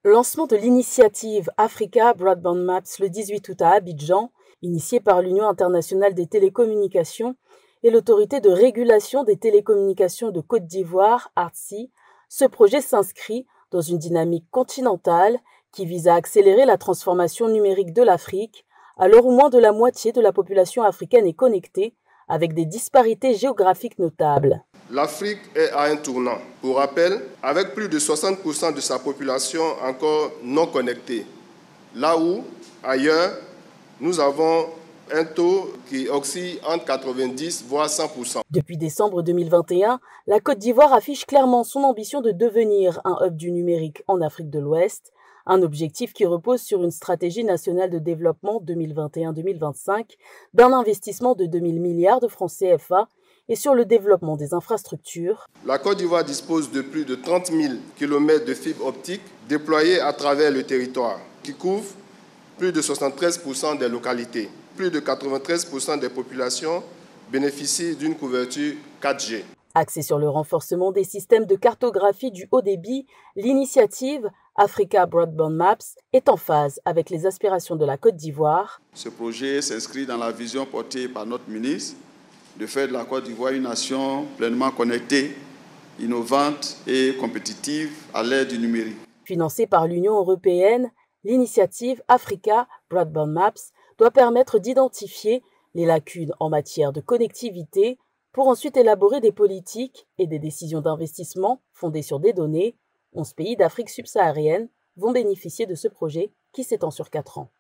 Lancement de l'initiative Africa Broadband Maps le 18 août à Abidjan, initiée par l'Union internationale des télécommunications et l'Autorité de régulation des télécommunications de Côte d'Ivoire, ARTSI. Ce projet s'inscrit dans une dynamique continentale qui vise à accélérer la transformation numérique de l'Afrique, à l'heure où moins de la moitié de la population africaine est connectée, avec des disparités géographiques notables. L'Afrique est à un tournant. Pour rappel, avec plus de 60% de sa population encore non connectée, là où, ailleurs, nous avons un taux qui oscille entre 90 voire 100%. Depuis décembre 2021, la Côte d'Ivoire affiche clairement son ambition de devenir un hub du numérique en Afrique de l'Ouest, un objectif qui repose sur une stratégie nationale de développement 2021-2025 d'un investissement de 2000 milliards de francs CFA et sur le développement des infrastructures. La Côte d'Ivoire dispose de plus de 30 000 km de fibres optiques déployées à travers le territoire, qui couvrent plus de 73% des localités. Plus de 93% des populations bénéficient d'une couverture 4G. Axée sur le renforcement des systèmes de cartographie du haut débit, l'initiative Africa Broadband Maps est en phase avec les aspirations de la Côte d'Ivoire. Ce projet s'inscrit dans la vision portée par notre ministre de faire de la Côte d'Ivoire une nation pleinement connectée, innovante et compétitive à l'ère du numérique. Financée par l'Union européenne, l'initiative Africa Broadband Maps doit permettre d'identifier les lacunes en matière de connectivité pour ensuite élaborer des politiques et des décisions d'investissement fondées sur des données. 11 pays d'Afrique subsaharienne vont bénéficier de ce projet qui s'étend sur 4 ans.